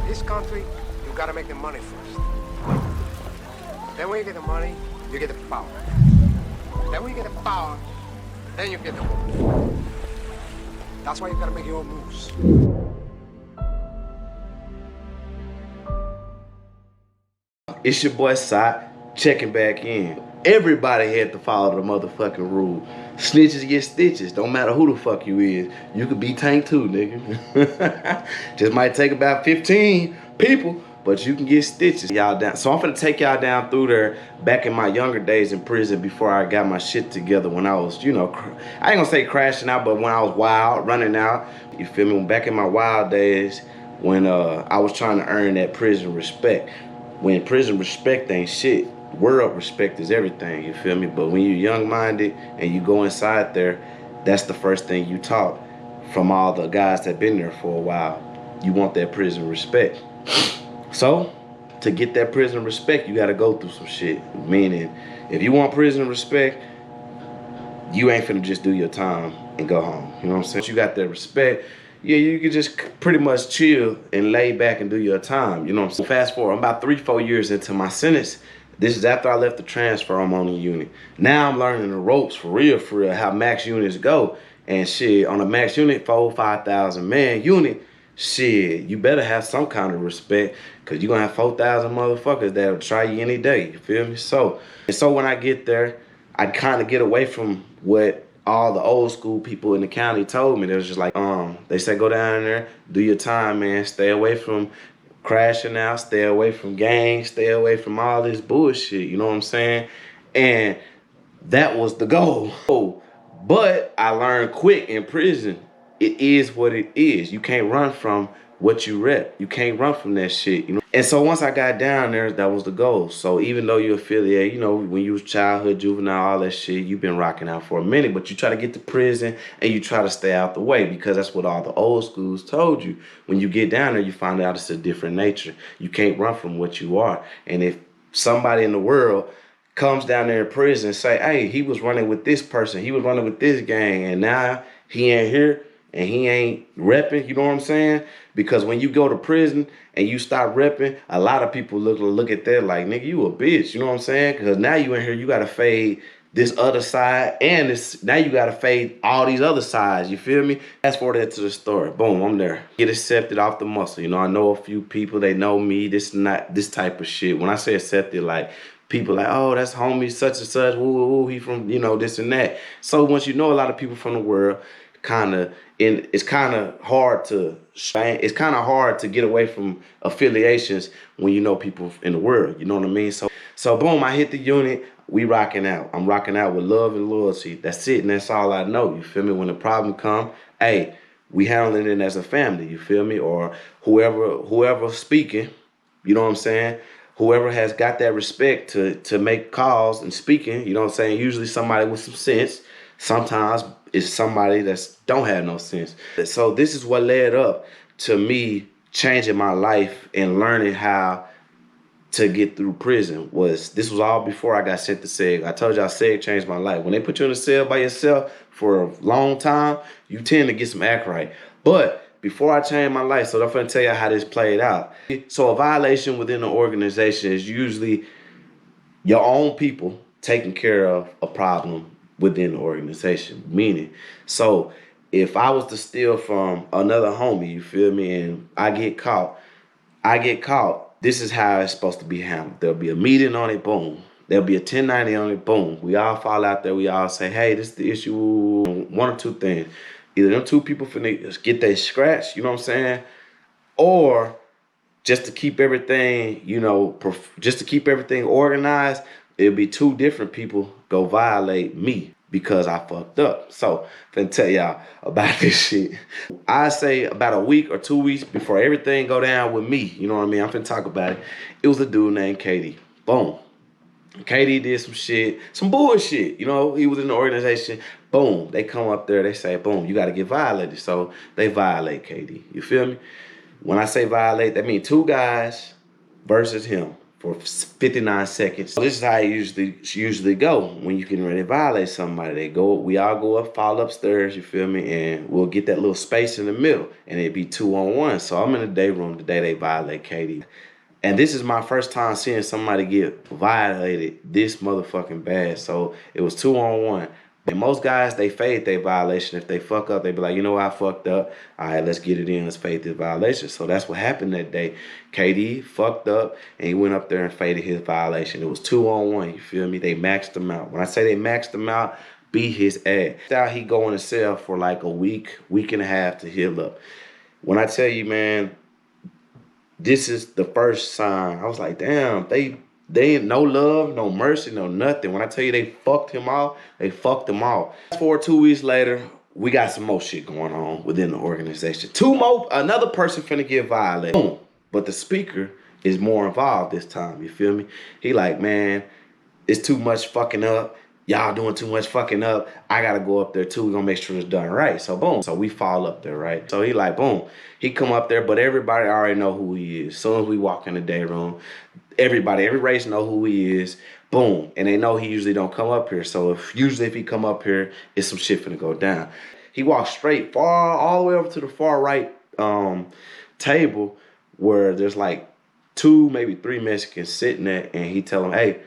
This country, you gotta make the money first. Then when you get the money, you get the power. Then when you get the power, then you get the wealth. That's why you gotta make your own moves. It's your boy Sock, checking back in. Everybody had to follow the motherfucking rule. Snitches get stitches. Don't matter who the fuck you is. You could be Tank too, nigga. Just might take about 15 people, but you can get stitches. Y'all down. So I'm finna take y'all down through there back in my younger days in prison before I got my shit together when I was, you know, I ain't gonna say crashing out, but when I was wild, running out. You feel me? Back in my wild days when I was trying to earn that prison respect. When prison respect ain't shit, world respect is everything, you feel me? But when you're young-minded and you go inside there, that's the first thing you taught from all the guys that been there for a while. You want that prison respect. So, to get that prison respect, you gotta go through some shit. Meaning, if you want prison respect, you ain't finna just do your time and go home. You know what I'm saying? You got that respect. Yeah, you can just pretty much chill and lay back and do your time. You know what I'm saying? Fast forward, I'm about 3-4 years into my sentence. This is after I left the transfer, I'm on the unit. Now I'm learning the ropes for real, how max units go. And shit, on a max unit, 4,000-5,000 man unit, shit, you better have some kind of respect, cause you're gonna have 4,000 motherfuckers that'll try you any day, you feel me? So when I get there, I kind of get away from what all the old school people in the county told me. They was just like, they said, go down there, do your time, man. Stay away from crashing out, stay away from gangs, stay away from all this bullshit, you know what I'm saying? And that was the goal. But I learned quick in prison, it is what it is. You can't run from what you rep. You can't run from that shit, you know? And so once I got down there, that was the goal. So even though you're affiliated, you know, when you was childhood, juvenile, all that shit, you've been rocking out for a minute, but you try to get to prison and you try to stay out the way because that's what all the old schools told you. When you get down there, you find out it's a different nature. You can't run from what you are. And if somebody in the world comes down there in prison and say, hey, he was running with this person, he was running with this gang, and now he ain't here, and he ain't repping, you know what I'm saying? Because when you go to prison and you stop repping, a lot of people look at that like, nigga, you a bitch, you know what I'm saying? Because now you in here, you gotta fade this other side, and now you gotta fade all these other sides, you feel me? Fast forward that to the story, boom, I'm there. Get accepted off the muscle, you know, I know a few people, they know me, this not this type of shit. When I say accepted, like, people like, oh, that's homie such and such, woo, woo, woo, he from, you know, this and that. So once you know a lot of people from the world, it's kind of hard to get away from affiliations when you know people in the world, you know what I mean? So boom, I hit the unit, we rocking out. I'm rocking out with love and loyalty. That's it, and that's all I know, you feel me? When the problem come, hey, we handling it as a family, you feel me? Or whoever speaking, you know what I'm saying? Whoever has got that respect to make calls and speaking, you know what I'm saying? Usually somebody with some sense. Sometimes it's somebody that don't have no sense. So this is what led up to me changing my life and learning how to get through prison. This was all before I got sent to SEG. I told y'all SEG changed my life. When they put you in a cell by yourself for a long time, you tend to get some act right. But before I changed my life, so I'm going to tell you how this played out. So a violation within the organization is usually your own people taking care of a problem within the organization. Meaning, so if I was to steal from another homie, you feel me, and I get caught, this is how it's supposed to be handled. There'll be a meeting on it, boom. There'll be a 1090 on it, boom. We all fall out there, we all say, hey, this is the issue. One or two things. Either them two people finna get their scratch, you know what I'm saying? Or just to keep everything, you know, just to keep everything organized, it'll be two different people go violate me because I fucked up. So, I'm finna tell y'all about this shit. I say about a week or 2 weeks before everything go down with me, you know what I mean? I'm finna talk about it. It was a dude named KD. Boom. KD did some shit, some bullshit, you know, he was in the organization. Boom, they come up there, they say, boom, you gotta get violated. So they violate KD, you feel me? When I say violate, that means two guys versus him. for 59 seconds. So this is how it usually go when you can really violate somebody. We all go up, fall upstairs, you feel me? And we'll get that little space in the middle and it'd be 2-on-1. So I'm in the day room the day they violate KD. And this is my first time seeing somebody get violated this motherfucking bad. So it was 2-on-1. And most guys, they fade their violation. If they fuck up, they be like, you know what, I fucked up. All right, let's get it in. Let's fade this violation. So that's what happened that day. KD fucked up, and he went up there and faded his violation. It was 2-on-1, you feel me? They maxed him out. When I say they maxed him out, beat his ass. Now he go in the cell for like a week and a half to heal up. When I tell you, man, this is the first sign. I was like, damn, they ain't no love, no mercy, no nothing. When I tell you they fucked him off, they fucked him off. Fast forward 2 weeks later, we got some more shit going on within the organization. Another person finna get violated. Boom. But the speaker is more involved this time, you feel me? He like, man, it's too much fucking up. Y'all doing too much fucking up. I gotta go up there too. We're gonna make sure it's done right. So boom. So we fall up there, right? So he like, boom. He come up there, but everybody already know who he is. As soon as we walk in the day room, every race know who he is. Boom. And they know he usually don't come up here. So usually if he come up here, it's some shit finna go down. He walks straight all the way over to the far right table where there's like 2, maybe 3 Mexicans sitting there, and he tell them, hey,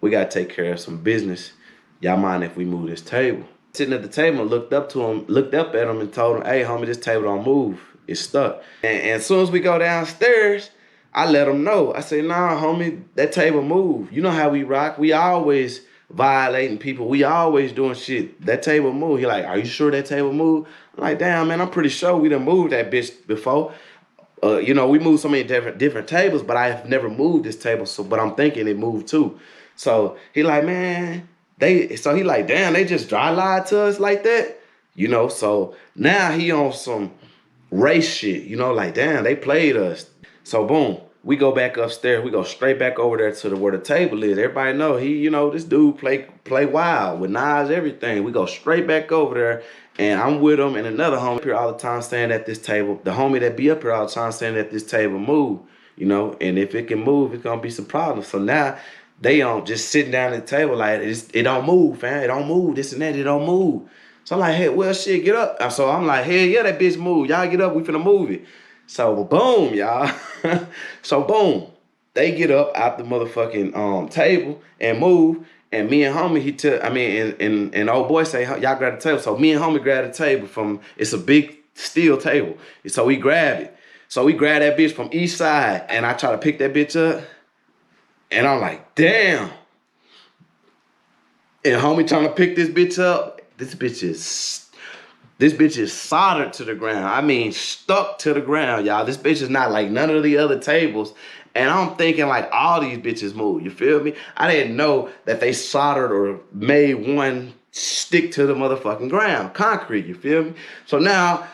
we gotta take care of some business. Y'all mind if we move this table? Sitting at the table, looked up at him and told him, hey, homie, this table don't move. It's stuck. And as soon as we go downstairs, I let him know. I said, nah, homie, that table move. You know how we rock. We always violating people. We always doing shit. That table move. He like, are you sure that table move? I'm like, damn, man, I'm pretty sure we done moved that bitch before. You know, we moved so many different tables, but I've never moved this table. But I'm thinking it moved too. So he like, man, so he like, damn, they just dry lied to us like that? You know, so now he on some race shit, you know, like, damn, they played us. So boom, we go back upstairs. We go straight back over there to where the table is. Everybody know this dude play wild with knives, everything. We go straight back over there, and I'm with him and another homie here all the time staying at this table. The homie that be up here all the time staying at this table move, you know, and if it can move, it's gonna be some problems. So now they just sitting down at the table like, it don't move, fam. It don't move, this and that, it don't move. So I'm like, hey, well, shit, get up. So I'm like, hell yeah, that bitch move. Y'all get up, we finna move it. So boom, y'all. So boom, they get up out the motherfucking table and move. And me and homie, and old boy say, y'all grab the table. So me and homie grab the table it's a big steel table. So we grab it. So we grab that bitch from each side, and I try to pick that bitch up. And I'm like, damn. And homie trying to pick this bitch up. This bitch is soldered to the ground. I mean, stuck to the ground, y'all. This bitch is not like none of the other tables. And I'm thinking like all these bitches move, you feel me? I didn't know that they soldered or made one stick to the motherfucking ground, concrete, you feel me? So now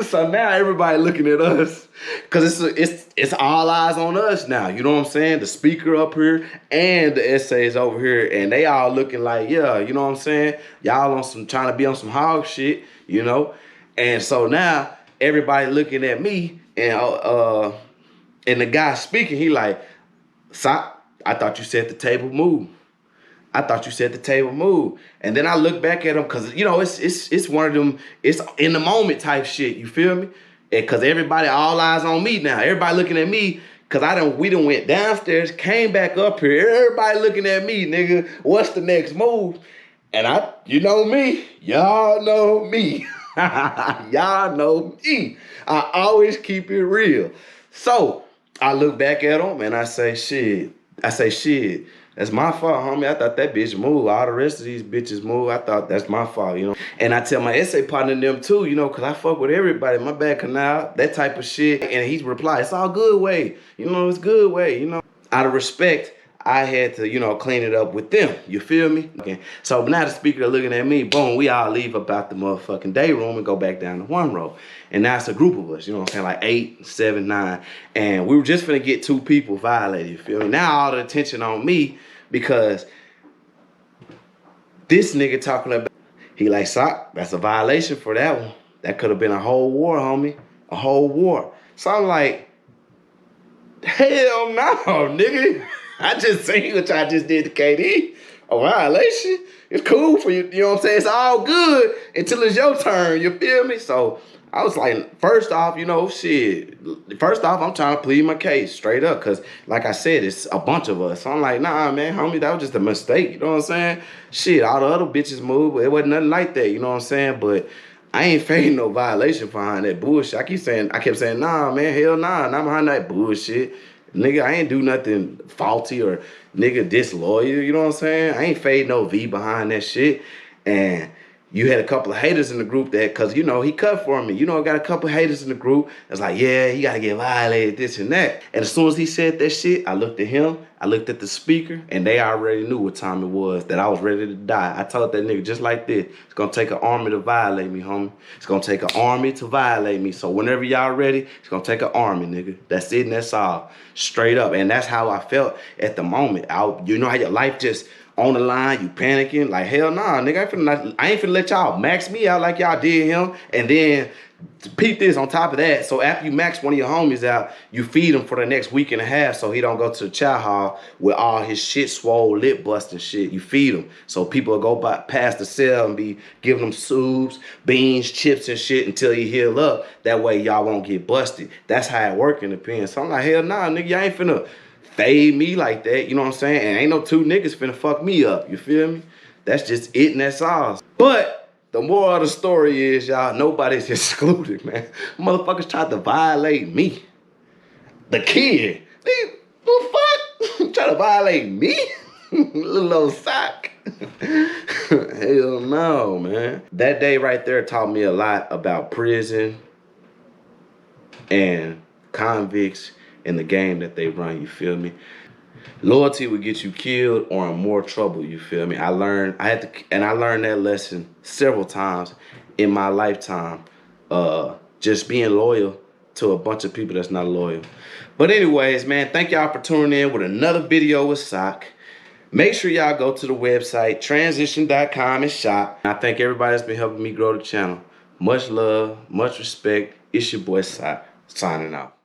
so now everybody looking at us, cause it's all eyes on us now. You know what I'm saying? The speaker up here and the essays over here, and they all looking like, yeah, you know what I'm saying? Y'all trying to be on some hog shit, you know? And so now everybody looking at me, and the guy speaking, he like, Sock, I thought you said the table moved. I thought you said the table moved. And then I look back at him, because, you know, it's one of them, it's in the moment type shit, you feel me? Because everybody, all eyes on me now. Everybody looking at me, because we done went downstairs, came back up here. Everybody looking at me, nigga. What's the next move? And you know me. Y'all know me. Y'all know me. I always keep it real. So I look back at him and I say, shit. That's my fault, homie. I thought that bitch moved. All the rest of these bitches move. I thought that's my fault, you know. And I tell my essay partner them too, you know, because I fuck with everybody. My bad canal, that type of shit. And he replied, it's all good way. You know, it's good way, you know. Out of respect, I had to, you know, clean it up with them. You feel me? Okay. So now the speaker looking at me, boom, we all leave about the motherfucking day room and go back down to one row. And now it's a group of us, you know what I'm saying? Like 8, 7, 9. And we were just finna get 2 people violated, you feel me? Now all the attention on me because this nigga talking about, he like, Sock, that's a violation for that one. That could have been a whole war, homie. A whole war. So I'm like, Hell no, nigga. I just seen what y'all just did to KD. A violation. It's cool for you, you know what I'm saying? It's all good until it's your turn, you feel me? So I was like, first off, you know, shit. First off, I'm trying to plead my case straight up, because like I said, it's a bunch of us. So I'm like, nah, man, homie, that was just a mistake, you know what I'm saying? Shit, all the other bitches moved, but it wasn't nothing like that, you know what I'm saying? But I ain't fading no violation behind that bullshit. I kept saying, nah, man, hell nah, not behind that bullshit. Nigga, I ain't do nothing faulty or nigga disloyal, you know what I'm saying? I ain't fade no V behind that shit. And you had a couple of haters in the group that, cause you know, he cut for me. You know, I got a couple of haters in the group. It's like, yeah, he gotta get violated, this and that. And as soon as he said that shit, I looked at him, I looked at the speaker, and they already knew what time it was, that I was ready to die. I told that nigga just like this, it's gonna take an army to violate me, homie. It's gonna take an army to violate me. So whenever y'all ready, it's gonna take an army, nigga. That's it and that's all. Straight up. And that's how I felt at the moment. You know how your life just on the line, you panicking, like, hell nah, nigga, I ain't finna let y'all max me out like y'all did him, and then peep this on top of that. So after you max one of your homies out, you feed him for the next week and a half so he don't go to the chow hall with all his shit swole, lip busting shit. You feed him. So people will go past the cell and be giving him soups, beans, chips and shit until he heal up. That way y'all won't get busted. That's how it work in the pen. So I'm like, hell nah, nigga, y'all ain't finna fade me like that, you know what I'm saying? And ain't no two niggas finna fuck me up, you feel me? That's just it and that's all. But the moral of the story is, y'all, nobody's excluded, man. Motherfuckers tried to violate me. The kid. Nigga, what the fuck? Try to violate me? Little old sock. Hell no, man. That day right there taught me a lot about prison and convicts in the game that they run, you feel me? Loyalty would get you killed or in more trouble, you feel me? I learned that lesson several times in my lifetime. Just being loyal to a bunch of people that's not loyal. But anyways, man, thank y'all for tuning in with another video with Sock. Make sure y'all go to the website, transition.com, and shop. I thank everybody that's been helping me grow the channel. Much love, much respect. It's your boy Sock, signing out.